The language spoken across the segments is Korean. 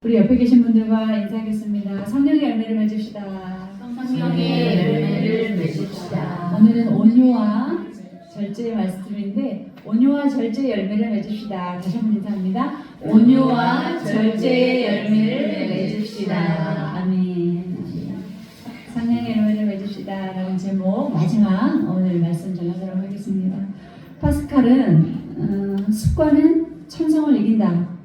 우리 옆에 계신 분들과 인사하겠습니다. 성령의 열매를 맺읍시다. 성령의 열매를 맺읍시다. 오늘은 온유와 절제의 말씀인데 온유와 절제의 열매를 맺읍시다. 다시 한번 인사합니다. 온유와 절제의 열매를 맺읍시다. 아멘. 성령의 열매를 맺읍시다 라는 제목 마지막 오늘 말씀 전하도록 하겠습니다. 파스칼은 습관은 천성을 이긴다.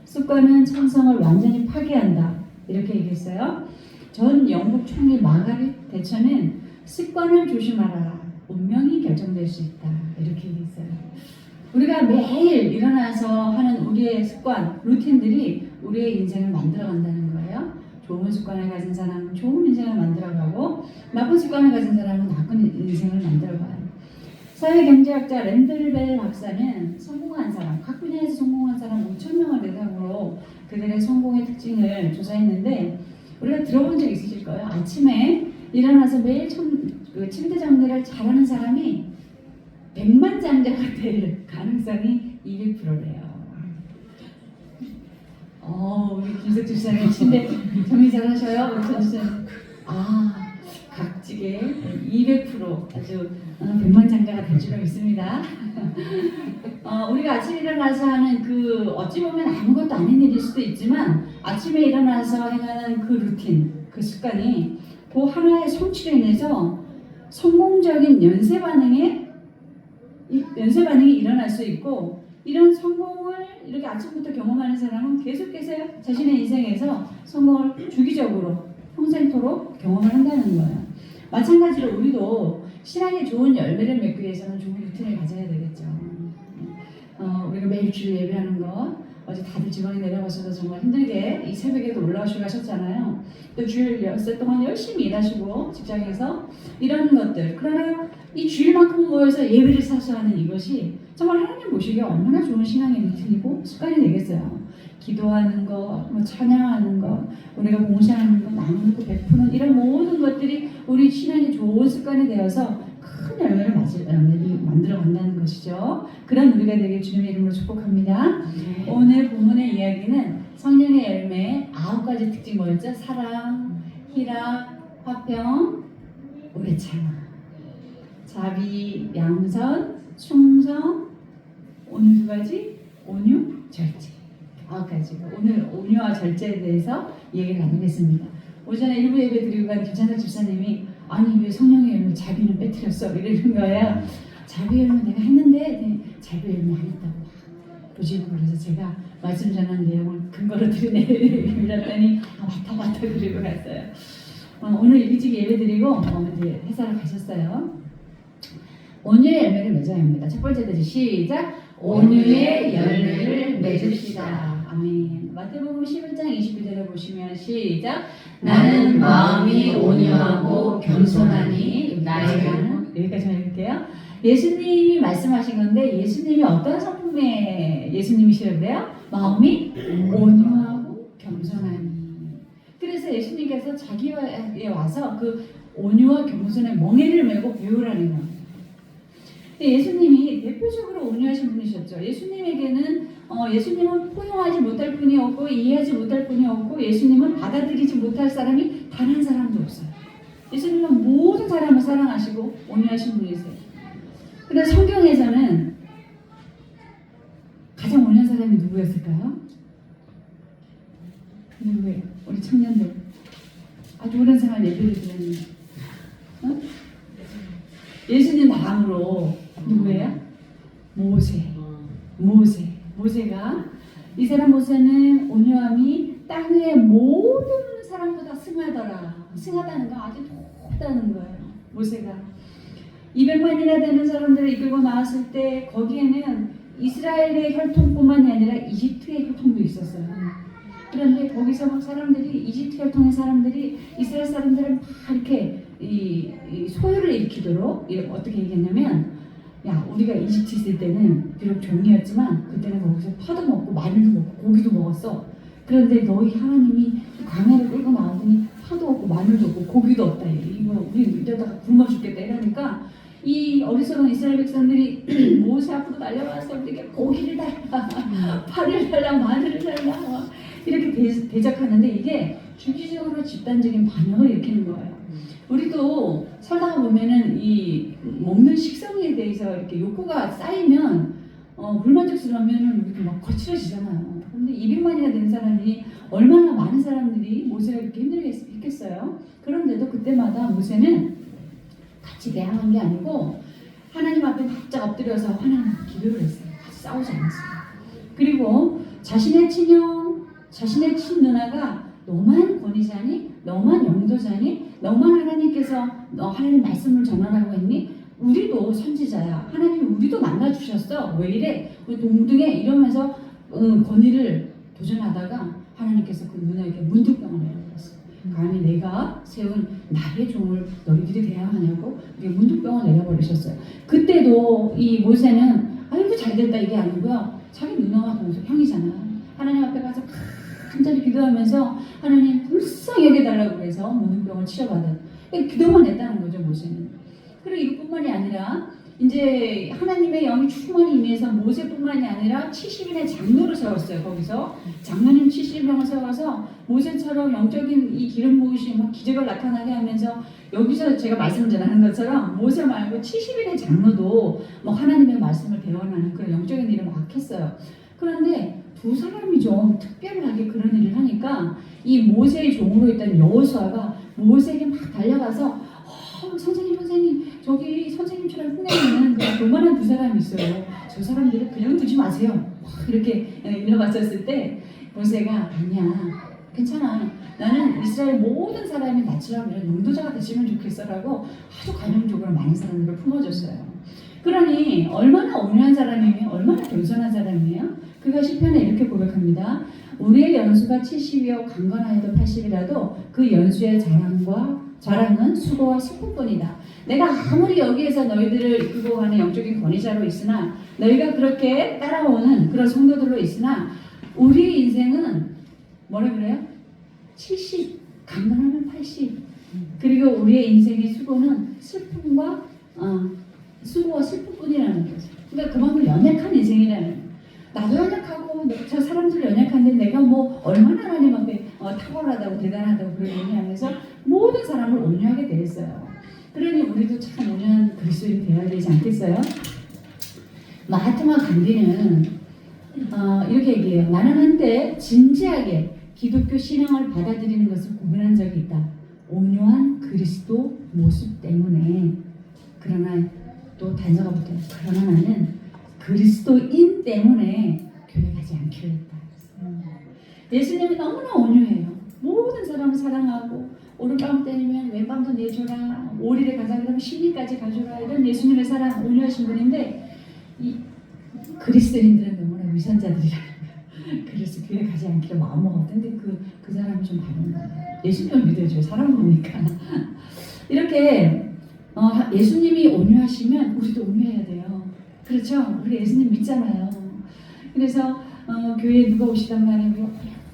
습관은 천성을 완전히 파괴한다. 이렇게 얘기했어요. 전 영국 총리 마가렛 대처는 습관을 조심하라. 운명이 결정될 수 있다. 이렇게 얘기했어요. 우리가 매일 일어나서 하는 우리의 습관, 루틴들이 우리의 인생을 만들어간다는 거예요. 좋은 습관을 가진 사람은 좋은 인생을 만들어가고 나쁜 습관을 가진 사람은 나쁜 인생을 만들어가요. 사회경제학자 랜들벨 박사는 성공한 사람, 각 분야에서 성공한 사람 5,000명을 대상으로 그들의 성공의 특징을 조사했는데 우리가 들어본 적 있으실 거예요. 아침에 일어나서 매일 침대 정리를 잘하는 사람이 100만 장자가 될 가능성이 200%래요. 우리 김석주 지사님 침대 정리 잘하셔요? 우리 전 지사님. 각지게 200% 아주 100만 장자가 될 줄로 믿습니다. 우리가 아침에 일어나서 하는 그 어찌 보면 아무것도 아닌 일일 수도 있지만 아침에 일어나서 행하는 그 루틴, 그 습관이 그 하나의 성취로 인해서 성공적인 연쇄 반응이 일어날 수 있고 이런 성공을 이렇게 아침부터 경험하는 사람은 계속해서 자신의 인생에서 성공을 주기적으로 평생토록 경험을 한다는 거예요. 마찬가지로 우리도 신앙에 좋은 열매를 맺기 위해서는 좋은 루틴을 가져야 되겠죠. 우리가 매일 주일 예배하는 거 어제 다들 지방에 내려가셔서 정말 힘들게 이 새벽에도 올라오시고 하셨잖아요. 또 주일 열흘 동안 열심히 일하시고 직장에서 이런 것들. 그러나 이 주일만큼 모여서 예배를 사수하는 이것이 정말 하나님 보시기에 얼마나 좋은 신앙의 루틴이고 습관이 되겠어요. 기도하는 것, 찬양하는 것, 우리가 봉사하는 것, 나누고 베푸는 이런 모든 것들이 우리 신앙의 좋은 습관이 되어서 큰 열매를 만들어 간다는 것이죠. 그런 우리가 되길 주님의 이름으로 축복합니다. 오늘 본문의 이야기는 성령의 열매 9가지 특징 뭐였죠? 사랑, 희락, 화평, 오래 참아, 자비, 양선, 충성, 오늘 2가지, 온유, 절제. 9가지가 오늘 온유와 절제에 대해서 얘기를 나누겠습니다. 오전에 일부 예배 드리고 간 김찬석 집사님이 아니 왜 성령의 열매 자비는 빼뜨렸어? 이러는 거예요. 자비 열매 내가 했는데 자비 열매 안 했다고 보시고 그래서 제가 말씀 전한 내용을 근거로 드렸더니 맞다 그리고 갔어요. 오늘 일찍 예배 드리고 이제 회사를 가셨어요. 온유의 열매를 맺어야 합니다. 첫 번째 대지 시작. 온유의 열매를 맺읍시다. 아멘. 마태복음 11장 22절을 보시면 시작. 나는 마음이 온유하고 겸손하니 나에게는 여기까지 읽을게요. 예수님이 말씀하신 건데 예수님이 어떤 성품의 예수님이시라고 그래요? 마음이 온유하고 겸손하니. 그래서 예수님께서 자기에 와서 그 온유와 겸손의 멍에를 메고 배우라는 거예요. 예수님이 대표적으로 온유하신 분이셨죠. 예수님은 포용하지 못할 분이 없고 이해하지 못할 분이 없고 예수님은 받아들이지 못할 사람이 단 한 사람도 없어요. 예수님은 모든 사람을 사랑하시고 온유하신 분이세요. 그런데 성경에서는 가장 온유한 사람이 누구였을까요? 누구예요? 우리 청년들 아주 오랜 생활 예배를 드렸는데 예수님 다음으로 누구예요? 모세가 이 사람 모세는 온유함이 땅 위의 모든 사람보다 승하다는 거 아주 높다는 거예요. 모세가 200만이나 되는 사람들을 이끌고 나왔을 때 거기에는 이스라엘의 혈통뿐만이 아니라 이집트의 혈통도 있었어요. 그런데 거기서 막 이집트 혈통의 사람들이 이스라엘 사람들을 막 이렇게 이 소유를 일으키도록 어떻게 얘기했냐면 야 우리가 이집트 있을 때는 비록 종이었지만 그때는 거기서 파도 먹고 마늘도 먹고 고기도 먹었어. 그런데 너희 하나님이 광야를 끌고 나오더니 파도 없고 마늘도 없고 고기도 없다. 이거 우리 이러다가 굶어 죽겠다 이러니까 이 어리석은 이스라엘 백성들이 모세 앞으로 달려와서 우리에게 고기를 달라 파를 달라 마늘을 달라 이렇게 대적하는데 이게 주기적으로 집단적인 반응을 일으키는 거예요. 우리도 살다가 보면은 이 먹는 식성에 대해서 이렇게 욕구가 쌓이면 불만족스러우면은 이렇게 막 거칠어지잖아요. 근데 200만이나 된 사람이 얼마나 많은 사람들이 모세를 이렇게 힘들게 했겠어요. 그런데도 그때마다 모세는 같이 대항한 게 아니고 하나님 앞에 바짝 엎드려서 하나님 기도를 했어요. 같이 싸우지 않았어요. 그리고 자신의 친형, 자신의 친누나가 너만 권위자니? 너만 영도자니? 너만 하나님께서 너 하나님 말씀을 전하라고 했니? 우리도 선지자야. 하나님이 우리도 만나주셨어. 왜 이래? 우리 동등해. 이러면서 권위를 도전하다가 하나님께서 그 누나에게 문득병을 내려버렸어요. 감히 내가 세운 나의 종을 너희들이 대항하냐고 이게 문득병을 내려버리셨어요. 그때도 이 모세는 아이고 잘됐다 이게 아니고요. 자기 누나가 동생 형이잖아. 하나님 앞에 가서 간절히 기도하면서 하나님 불쌍히 여겨달라고 해서 문득병을 치료받은 기도만 했다는 거죠 모세는. 그리고 이것뿐만이 아니라 이제 하나님의 영이 충만히 임해서 모세뿐만이 아니라 70인의 장로를 세웠어요. 거기서 장로님 70명을 세워서 모세처럼 영적인 이 기름 부으심 막 기적을 나타나게 하면서 여기서 제가 말씀 전하는 것처럼 모세 말고 70인의 장로도 뭐 하나님의 말씀을 대언하는 그런 영적인 일을 막 했어요. 그런데 두 사람이 좀 특별하게 그런 일을 하니까 이 모세의 종으로 있던 여호수아가 모세에게 막 달려가서 선생님 저기 선생님처럼 흉내내는 그 요만한 두 사람이 있어요. 저 사람들을 그냥 두지 마세요. 이렇게 일러봤었을 때 모세가 아니야 괜찮아 나는 이스라엘 모든 사람이 나처럼 이런 용도자가 됐으면 좋겠어라고 아주 관용적으로 많은 사람들을 품어줬어요. 그러니 얼마나 온유한 사람이며 얼마나 겸손한 사람이에요. 그가 시편에 이렇게 고백합니다. 우리의 연수가 70이요 강건하여도 80이라도 그 연수의 자랑은 수고와 슬픔뿐이다. 내가 아무리 여기에서 너희들을 이끌고 가는 영적인 권위자로 있으나 너희가 그렇게 따라오는 그런 성도들로 있으나 우리의 인생은 뭐라 그래요? 70 강건하면 80 그리고 우리의 인생의 수고는 수고와 슬픔뿐이라는 거죠. 그러니까 그만큼 연약한 인생이라는 거예요. 나도 연약하고 저 사람들 연약한데 내가 뭐 얼마나 하나님 앞에 탁월하다고 대단하다고 그런 얘기하면서 모든 사람을 온유하게 대했어요. 그러니 우리도 참 온유한 그리스도인이 되어야 되지 않겠어요? 마하트마 간디는 이렇게 얘기해요. 나는 한때 진지하게 기독교 신앙을 받아들이는 것을 고민한 적이 있다. 온유한 그리스도 모습 때문에. 그러나 또 단서가 붙어요. 그러나 나는 그리스도인 때문에 교회 가지 않기로 했다. 예수님이 너무나 온유해요. 모든 사람을 사랑하고 오른밤 때리면 왼밤도 내줘라. 5일에 가자 그러면 10일까지 가줘라. 이런 예수님의 사랑 온유하신 분인데 이 그리스도인들은 너무나 위선자들이라는 거예요. 그래서 교회 가지 않기로 마음먹었는데 그 사람이 좀 다른 거예요. 예수님을 믿어줘요. 사람 보니까. 이렇게 예수님이 온유하시면 우리도 온유해야 돼요. 그렇죠? 우리 예수님 믿잖아요. 그래서 교회에 누가 오시던 간에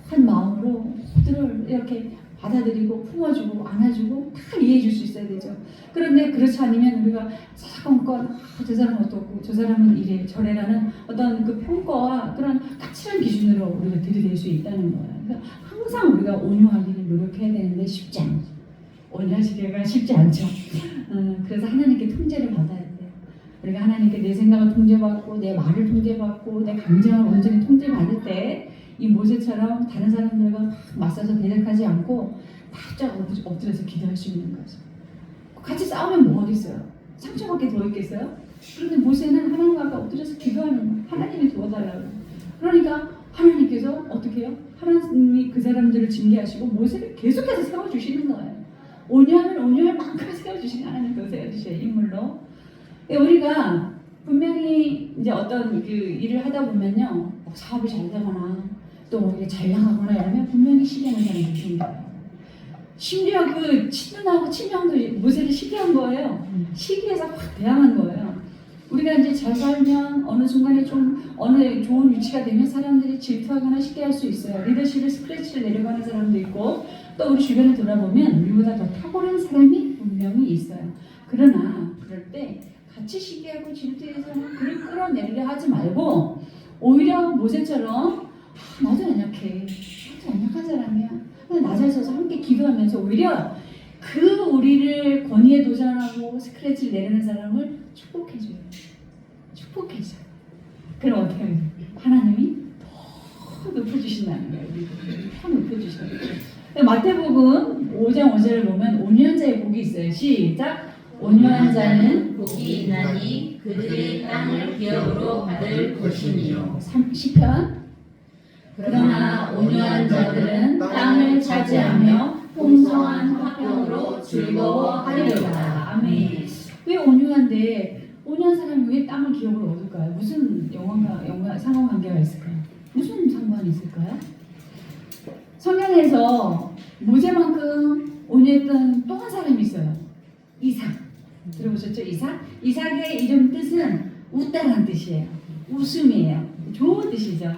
한 마음으로 모두를 이렇게 받아들이고 품어주고 안아주고 다 이해해 줄 수 있어야 되죠. 그런데 그렇지 않으면 우리가 사건건 저 사람은 어떻고 저 사람은 이래 저래라는 어떤 그 평가와 그런 까칠한 기준으로 우리가 들이댈 수 있다는 거예요. 그러니까 항상 우리가 온유하기를 노력해야 되는데 쉽지 않죠. 온유하시기가 쉽지 않죠. 그래서 하나님께 통제를 받아야 돼요. 우리가 하나님께 내 생각을 통제받고 내 말을 통제받고 내 감정을 온전히 통제받을 때 이 모세처럼 다른 사람들과 막 맞서서 대적하지 않고 바짝 엎드려서 기도할 수 있는 거죠. 같이 싸우면 뭐 어디 있어요? 상처밖에 더 있겠어요? 그런데 모세는 하나님 앞에 엎드려서 기도하는 거예요. 하나님이 도와달라고. 그러니까 하나님께서 어떻게 해요? 하나님이 그 사람들을 징계하시고 모세를 계속해서 세워주시는 거예요. 온유하면 온유할 만큼 세워주시는 하나님도 세워주셔요. 인물로. 우리가 분명히 이제 어떤 그 일을 하다 보면요, 사업이 잘 되거나 또 우리가 잘 나가거나 이러면 분명히 시기하는 사람이 있습니다. 심지어 그 친누나하고 친형도 모세를 시기한 거예요. 시기해서 확 대항한 거예요. 우리가 이제 잘 살면 어느 순간에 좀 어느 좋은 위치가 되면 사람들이 질투하거나 시기할 수 있어요. 리더십의 스크래치를 내려가는 사람도 있고 또 우리 주변을 돌아보면 우리보다 더 탁월한 사람이 분명히 있어요. 그러나 그럴 때 같이 시기하고 질투해서 그를 끌어내리려 하지 말고 오히려 모세처럼 나도 연약해. 연약한 사람이야. 나 잘 서서 함께 기도하면서 오히려 그 우리를 권위에 도전하고 스크래치를 내리는 사람을 축복해줘요. 축복해줘요. 그럼 어떻게 하면 돼요? 하나님이 더 높여주신다는 거예요. 더 높여주신다는 거예요. 마태복음 5장 5절을 보면 온유한 자의 복이 있어요. 시작! 온유한 자는 복이 있나니 그들이 땅을 기업으로 받을 것이니요. 시편 그러나 온유한 자들은 땅을 차지하며 풍성한 화평으로 즐거워하리로다. 아멘. 왜 온유한데 온유한 사람이 왜 땅을 기업으로 얻을까요? 무슨 상관관계가 있을까요? 무슨 상관이 있을까요? 성경에서 모세만큼 온유했던 또 한 사람이 있어요. 이삭. 들어보셨죠? 이삭? 이삭의 이름 뜻은 웃다라는 뜻이에요. 웃음이에요. 좋은 뜻이죠.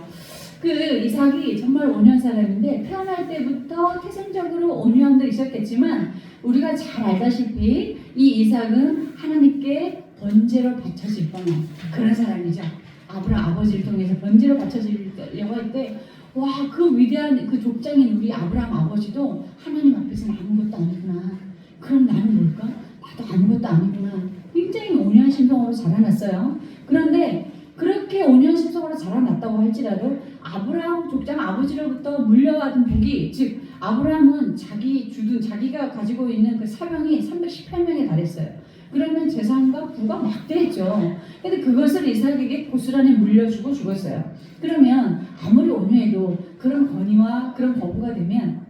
그 이삭이 정말 온유한 사람인데 태어날 때부터 태생적으로 온유함도 있었겠지만 우리가 잘 알다시피 이 이삭은 하나님께 번제로 바쳐질 뻔한 그런 사람이죠. 아브라함 아버지를 통해서 번제로 바쳐지려고 할 때 와, 그 위대한 그 족장인 우리 아브라함 아버지도 하나님 앞에서는 아무것도 아니구나. 그럼 나는 뭘까? 나도 아무것도 아니구나. 굉장히 온유한 심성으로 자라났어요. 그런데 그렇게 온유한 심성으로 자라났다고 할지라도 아브라함 족장 아버지로부터 물려받은 복이, 즉 아브라함은 자기가 가지고 있는 그 사명이 318명에 달했어요. 그러면 재산과 부가 막대했죠. 근데 그것을 이삭에게 고스란히 물려주고 죽었어요. 그러면 아무리 온유해도 그런 권위와 그런 거부가 되면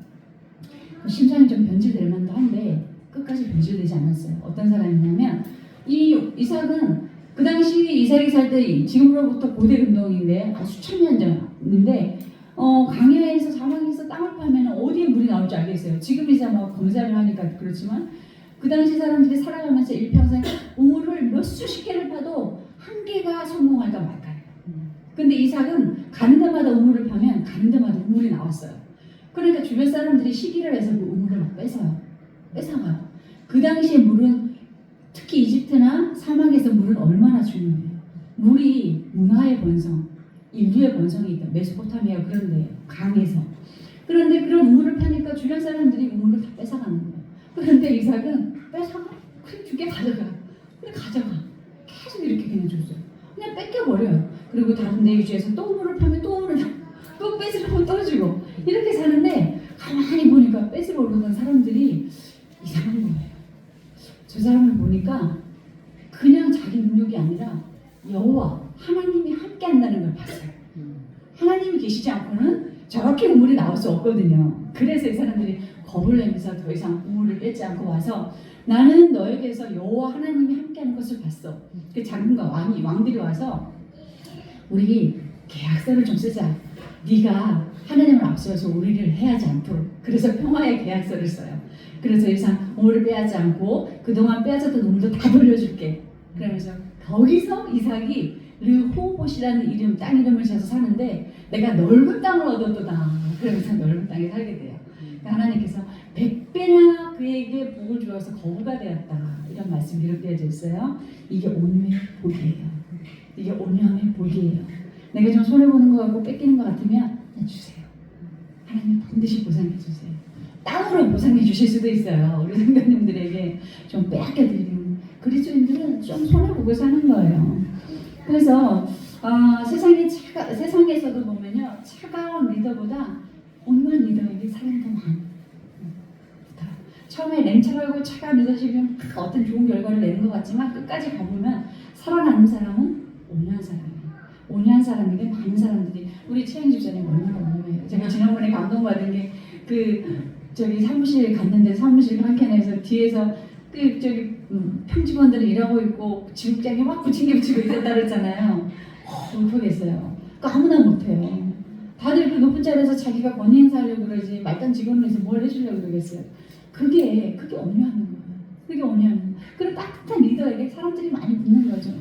심장이 좀 변질될 만도 한데 끝까지 변질되지 않았어요. 어떤 사람이냐면 이 이삭은 그 당시 이삭이 살 때 지금으로부터 고대 금동인데 수천 년 전인데 강야에서 사막에서 땅을 파면 어디에 물이 나올지 알겠어요. 지금 이제 뭐 검사를 하니까 그렇지만 그 당시 사람들이 살아가면서 일평생 우물을 몇 수십 개를 파도 한 개가 성공할까 말까요. 근데 이삭은 가는 데마다 우물을 파면 가는 데마다 우물이 나왔어요. 그러니까 주변 사람들이 시기를 해서 그 우물을 막 뺏어가요. 그 당시에 물은 특히 이집트나 사막에서 물은 얼마나 중요해요. 물이 문화의 본성, 인류의 본성이 있다. 메소포타미아 그런데 강에서. 그런데 그런 우물을 파니까 주변 사람들이 우물을 다 뺏어가는 거예요. 그런데 이삭은 뺏어가? 그냥 주게 가져가. 그냥 가져가. 계속 이렇게 그냥 줬어요. 그냥 뺏겨버려요. 그리고 다른 데 유지해서 또 우물을 파면 또 우물을 또 뺏으려고 또 주고 이렇게 사는데 가만히 보니까 뺏으러 오르던 사람들이 이상한 거예요. 저 사람을 보니까 그냥 자기 능력이 아니라 여호와 하나님이 함께 한다는 걸 봤어요. 하나님이 계시지 않고는 저렇게 우물이 나올 수 없거든요. 그래서 이 사람들이 겁을 내면서 더 이상 우물을 뺏지 않고 와서 나는 너에게서 여호와 하나님이 함께하는 것을 봤어. 그 장군과 왕들이 와서 우리 계약서를 좀 쓰자. 네가 하나님을 앞세워서 우리를 해하지 않도록. 그래서 평화의 계약서를 써요. 그래서 이상 우물을 빼앗지 않고 그동안 빼앗았던 우물도 다 돌려줄게. 그러면서 거기서 이삭이 르호봇이라는 이름, 땅 이름을 지어서 사는데 내가 넓은 땅을 얻었도다. 그러면서 넓은 땅에 살게 돼요. 그러니까 하나님께서 100배나 그에게 복을 주어서 거부가 되었다. 이런 말씀이 기록되어져 있어요. 이게 온유의 복이에요. 이게 온유함의 복이에요. 내가 좀 손해보는 것 같고 뺏기는 것 같으면 그냥 주세요. 하나님 반드시 보상해 주세요. 땅으로 보상해 주실 수도 있어요. 우리 성도님들에게 좀 빼앗겨드리는 그리스도인들은 좀 손해보고 사는 거예요. 그래서 세상에서도 보면요, 차가운 리더보다 온유한 리더에게 사랑이 더 많아요. 처음에 냉철하고 차가운 리더십이면 어떤 좋은 결과를 내는 것 같지만 끝까지 가보면 살아남는 사람은 온유한 사람이에요. 온유한 사람에게 많은 사람들이 우리 최영 집사님 얼마나 온유해요. 제가 지난번에 감동받은 게 사무실 갔는데 사무실 한켠에서 뒤에서 평직원들이 일하고 있고 지국장에 막 부침개 있었다 그랬잖아요. 못하겠어요. 그러니까 아무나 못해요. 다들 그 높은 자리에서 자기가 권위 행사하려고 그러지 말단 직원을 해서 뭘 해주려고 그러겠어요. 그게 온유하는 거예요. 그게 온유하는 거예요. 그런 따뜻한 리더에게 사람들이 많이 붙는 거죠.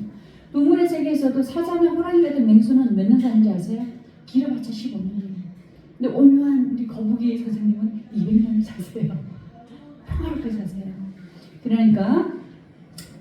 동물의 세계에서도 사자나 호랑이가 된 맹수는 몇 년 사는지 아세요? 길어봤자 15년이에요. 근데 온유한 우리 거북이 선생님은 200년을 사세요. 평화롭게 사세요. 그러니까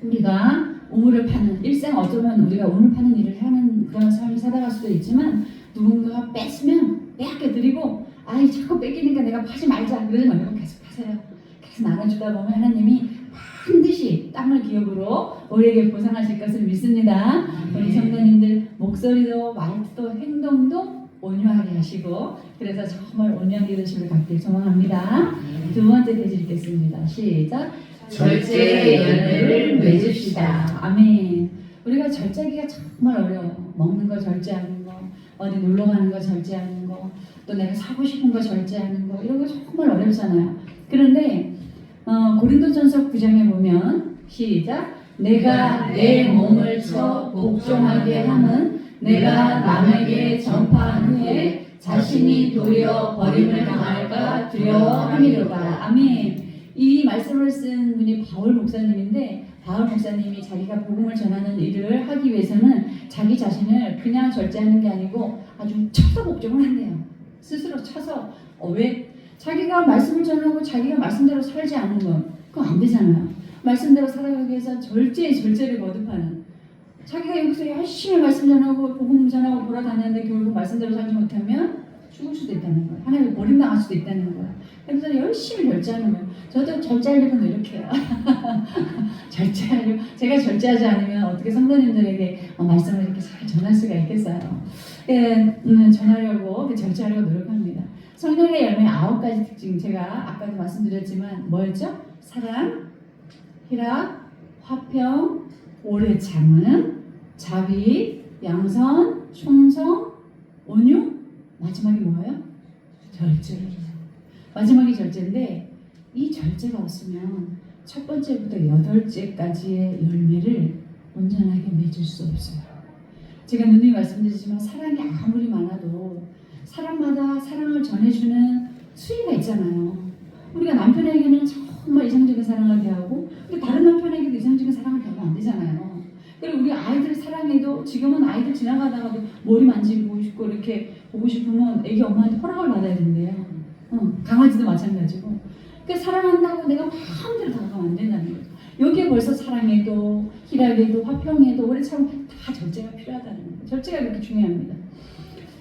우리가 우물을 파는 일생 어쩌면 우리가 우물 파는 일을 하는 그런 삶을 살아갈 수도 있지만 누군가가 뺏으면 빼앗겨드리고 아이 자꾸 뺏기니까 내가 파지 말자 그러지 말고 계속 파세요. 계속 나눠주다 보면 하나님이 반드시 땅을 기업으로 우리에게 보상하실 것을 믿습니다. 우리 성도님들 목소리도 말투도 행동도 온유하게 하시고 그래서 정말 온유한 리더십을 갖길 소망합니다. 두 번째 대지 읽겠습니다. 시작. 절제의 열매를 맺읍시다. 아멘. 우리가 절제하기가 정말 어려워요. 먹는 거 절제하는 거, 어디 놀러 가는 거 절제하는 거, 또 내가 사고 싶은 거 절제하는 거 이런 거 정말 어렵잖아요. 그런데 고린도전서 9장에 보면 시작. 내가 내 몸을 쳐 복종하게 함은 내가 남에게 전파한 후에 자신이 도리어 버림을 당할까 두려워함이로다. 아멘. 이 말씀을 쓴 분이 바울 목사님인데 바울 목사님이 자기가 복음을 전하는 일을 하기 위해서는 자기 자신을 그냥 절제하는 게 아니고 아주 쳐서 복종을 한대요. 스스로 쳐서 왜? 자기가 말씀을 전하고 자기가 말씀대로 살지 않는 건 그건 안 되잖아요. 말씀대로 살아가기 위해서 절제를 거듭하는 자기가 여기서 열심히 말씀 전하고 복음 전하고 돌아다녔는데 결국 말씀대로 살지 못하면 죽을 수도 있다는 거예요. 하나님 버림당할 수도 있다는 거예요. 그래서 열심히 절제하는 거예요. 저도 절제하려고 노력해요. 절제하려고. 제가 절제하지 않으면 어떻게 성도님들에게 말씀을 이렇게 잘 전할 수가 있겠어요. 예, 전하려고 절제하려고 노력합니다. 성령의 열매 9가지 특징 제가 아까도 말씀드렸지만 뭐였죠? 사랑, 희락, 화평, 오래 참음, 자비, 양선, 충성, 온유, 마지막이 뭐예요? 절제. 마지막이 절제인데 이 절제가 없으면 첫 번째부터 8째까지의 열매를 온전하게 맺을 수 없어요. 제가 누누이 말씀드리지만 사랑이 아무리 많아도 사람마다 사랑을 전해주는 수위가 있잖아요. 우리가 남편에게는 정말 이상적인 사랑을 대하고 근데 다른 남편에게도 이상적인 사랑을 대하면 안 되잖아요. 그리고 우리 아이들 사랑해도 지금은 아이들 지나가다가도 머리 만지고 싶고 이렇게 보고 싶으면 애기 엄마한테 허락을 받아야 된대요. 강아지도 마찬가지고. 그 사랑한다고 내가 마음대로 다가가면 안 된다는 거죠. 여기에 벌써 사랑해도 희락에도 화평에도 오래 참으면 다 절제가 필요하다는 거예요. 절제가 그렇게 중요합니다.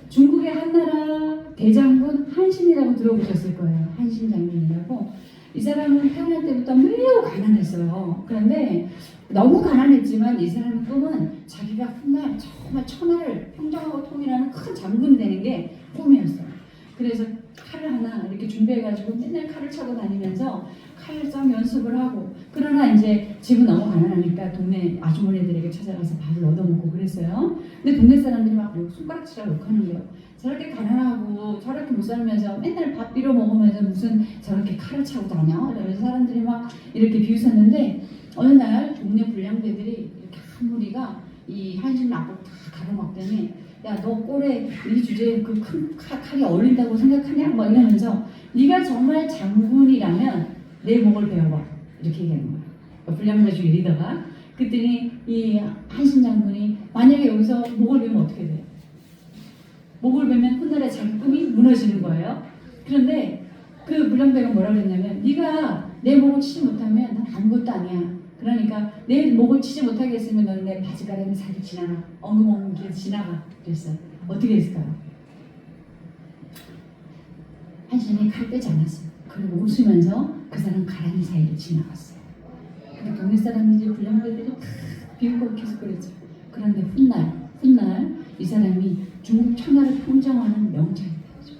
중국의 한나라 대장군 한신이라고 들어보셨을 거예요. 한신 장군이라고. 이 사람은 태어날 때부터 매우 가난했어요. 그런데 너무 가난했지만 이 사람의 꿈은 자기가 훗날 정말 천하를 평정하고 통일하는 큰 장군이 되는 게 꿈이었어요. 그래서 칼을 하나 이렇게 준비해가지고 맨날 칼을 차고 다니면서 칼을 쫙 연습을 하고 그러나 이제 집은 너무 가난하니까 동네 아주머니들에게 찾아가서 밥을 얻어먹고 그랬어요. 근데 동네 사람들이 막 손가락질하고 욕하는 거예요. 저렇게 가난하고 저렇게 못 살면서 맨날 밥 빌어 먹으면서 무슨 저렇게 칼을 차고 다녀? 이러면서 사람들이 막 이렇게 비웃었는데 어느 날 동네 불량배들이 이렇게 한 무리가 이 한신 앞으로 다 가로막더니 야 너 꼴에 이 주제에 그 큰 칼이 어울린다고 생각하냐? 막 이러면서 네가 정말 장군이라면 내 목을 베어봐 이렇게 얘기하는 거야. 불량배 중에 리더가. 그랬더니 이 한신 장군이 만약에 여기서 목을 베면 어떻게 돼? 목을 베면 훗날에 자기 꿈이 무너지는 거예요. 그런데 그 불량배가 뭐라 그랬냐면 네가 내 목을 치지 못하면 난 아무것도 아니야. 그러니까 내 목을 치지 못하게 했으면 너는 내 바지가랑이 사이로 지나가. 엉금엉금 길 지나가. 그랬어요. 어떻게 했을까요? 한신이 칼 빼지 않았어요. 그리고 웃으면서 그 사람 가랑이 사이로 지나갔어요. 근데 동네 사람들이 불량배들이 다 비웃고 계속 그랬죠. 그런데 훗날 이 사람이 중국 천하를 평정하는 명장이 되죠.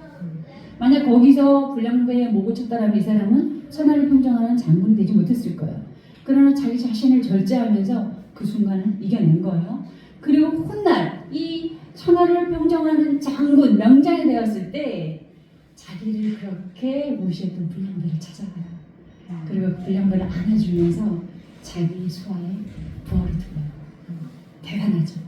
만약 거기서 불량배의 목을 쳤다라면 이 사람은 천하를 평정하는 장군이 되지 못했을 거예요. 그러나 자기 자신을 절제하면서 그 순간을 이겨낸 거예요. 그리고 훗날 이 천하를 평정하는 장군, 명장이 되었을 때 자기를 그렇게 무시했던 불량배를 찾아가요. 그리고 불량배를 안아주면서 자기 수하에 부활을 드려요. 대단하죠.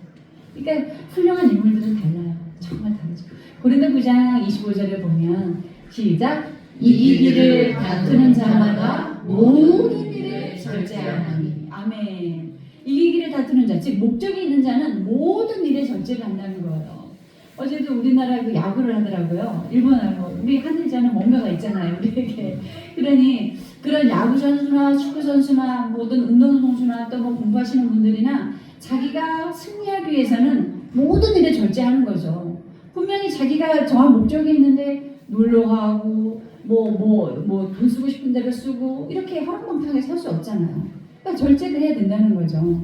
그러니까 훌륭한 인물들은 달라요. 정말 다르죠. 고린도 9장 25절에 보면 시작. 이기기를 다투는 자마다 모든 일에 절제하나니. 아멘. 이기기를 다투는 자, 즉 목적이 있는 자는 모든 일에 절제를 한다는 거예요. 어제도 우리나라 그 야구를 하더라고요. 일본하고 우리 한일자는 뭔가가 있잖아요. 우리에게. 그러니 그런 야구 선수나 축구 선수나 모든 운동 선수나 또 뭐 공부하시는 분들이나 자기가 승리하기 위해서는 모든 일에 절제하는 거죠. 분명히 자기가 정한 목적이 있는데 놀러 가고 뭐 돈 쓰고 싶은 대로 쓰고 이렇게 허랑방탕하게 살 수 없잖아요. 그러니까 절제를 해야 된다는 거죠.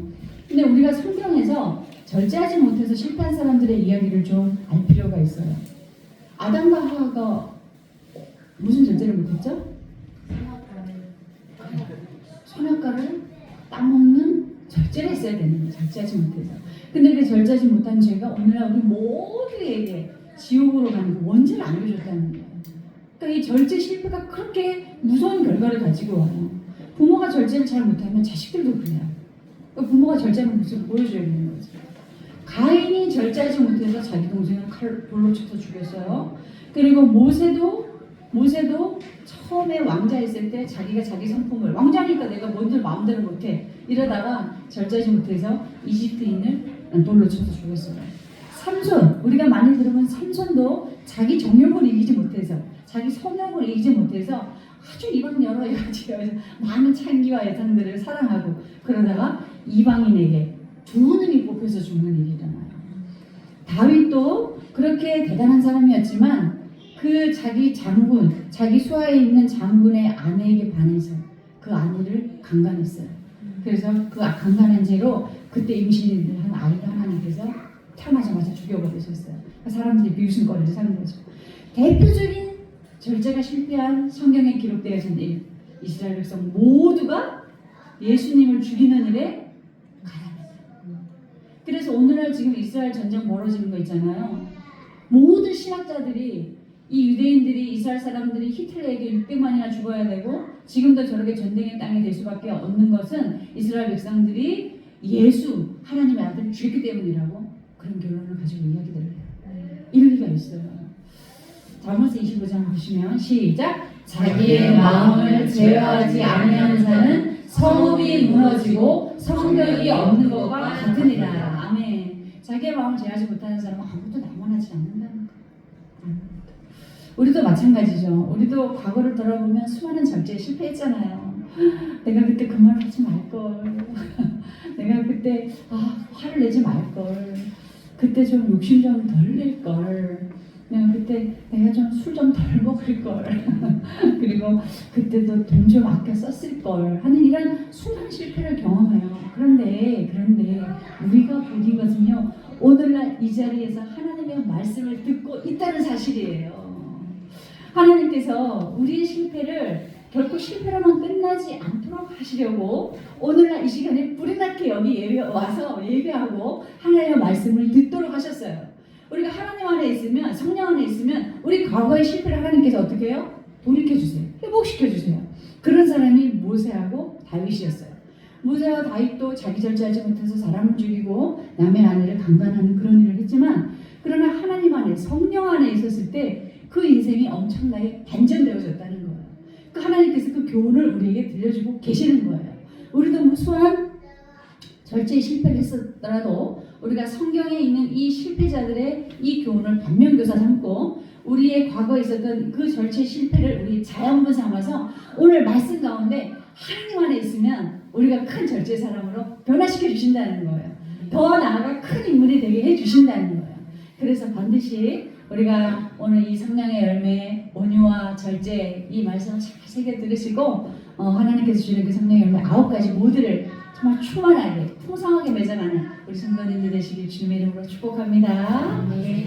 근데 우리가 성경에서 절제하지 못해서 실패한 사람들의 이야기를 좀 알 필요가 있어요. 아담과 하와가 무슨 절제를 못했죠? 선악과를 따먹는 절제를 했어야 되는 거예요. 절제하지 못해서. 근데 그 절제하지 못한 죄가 오늘날 우리 모두에게 지옥으로 가는 그 원죄를 안겨줬다는 거예요. 그러니까 이 절제 실패가 그렇게 무서운 결과를 가지고 와요. 부모가 절제를 잘 못하면 자식들도 그래요. 그러니까 부모가 절제하는 모습을 보여줘야 되는 거죠. 가인이 절제하지 못해서 자기 동생을 돌로 쳐서 죽였어요. 그리고 모세도 처음에 왕자했을 때 자기가 자기 성품을 왕자니까 내가 뭔들 마음대로 못해 이러다가 절제하지 못해서 이집트인을 돌로 쳐서 죽였어요. 삼손, 우리가 많이 들으면 삼손도 자기 정욕을 이기지 못해서 자기 성욕을 이기지 못해서 아주 이방 여러 가지 많은 창기와 여성들을 사랑하고 그러다가 이방인에게 두 눈이 뽑혀서 죽는 일이 일어나요. 다윗도 그렇게 대단한 사람이었지만 그 자기 장군, 자기 수하에 있는 장군의 아내에게 반해서 그 아내를 강간했어요. 그래서 그 강간한 죄로 그때 임신을 한 아이를 하나님께서 태어나자마자 죽여버리셨어요. 그 사람들이 비웃음거리를 사는 거죠. 대표적인 절제가 실패한 성경에 기록되어진 일, 이스라엘 백성 모두가 예수님을 죽이는 일에 가담했어요. 그래서 오늘날 지금 이스라엘 전쟁 벌어지는 거 있잖아요. 모든 신학자들이 이 유대인들이 이스라엘 사람들이 히틀러에게 600만이나 죽어야 되고 지금도 저렇게 전쟁의 땅이 될 수밖에 없는 것은 이스라엘 백성들이 예수 하나님의 아들을 죽였기 때문이라고 그런 결론을 가지고 이야기를 해요. 일리가 있어요. 잠언서 25장 보시면 시작. 자기의 마음을 제어하지 아니하는 자는 성읍이 무너지고 성벽이 없는 것과 같으니라. 아멘. 자기의 마음을 제어하지 못하는 사람은 아무것도 남아나지 않는다는 거. 우리도 마찬가지죠. 우리도 과거를 돌아보면 수많은 절제에 실패했잖아요. 내가 그때 그 말 하지 말걸. 내가 그때 화를 내지 말걸. 그때 좀 욕심 좀 덜 낼걸. 그때 내가 좀 술 좀 덜 먹을걸. 그리고 그때도 돈 좀 아껴 썼을걸 하는 이런 수많은 실패를 경험해요. 그런데 우리가 보는 것은요. 오늘날 이 자리에서 하나님의 말씀을 듣고 있다는 사실이에요. 하나님께서 우리의 실패를 결코 실패로만 끝나지 않도록 하시려고 오늘날 이 시간에 뿌리 났게 여기 와서 예배하고 하나님의 말씀을 듣도록 하셨어요. 우리가 하나님 안에 있으면, 성령 안에 있으면 우리 과거의 실패를 하나님께서 어떻게 해요? 돌이켜주세요. 회복시켜주세요. 그런 사람이 모세하고 다윗이었어요. 모세와 다윗도 자기 절제하지 못해서 사람을 죽이고 남의 아내를 강간하는 그런 일을 했지만 그러나 하나님 안에, 성령 안에 있었을 때 그 인생이 엄청나게 반전되어졌다는 거예요. 그 하나님께서 그 교훈을 우리에게 들려주고 계시는 거예요. 우리도 무수한 절제에 실패를 했었더라도 우리가 성경에 있는 이 실패자들의 이 교훈을 반면교사 삼고 우리의 과거에 있었던 그 절제 실패를 우리 자연분 삼아서 오늘 말씀 가운데 하나님 안에 있으면 우리가 큰 절제 사람으로 변화시켜 주신다는 거예요. 더 나아가 큰 인물이 되게 해 주신다는 거예요. 그래서 반드시 우리가 오늘 이 성령의 열매, 온유와 절제 이 말씀을 잘 새겨 들으시고 하나님께서 주는 그 성령의 열매 9가지 모두를 정말 충만하게 풍성하게 맺어가는 우리 성도님들 되시길 주님의 이름으로 축복합니다. 네.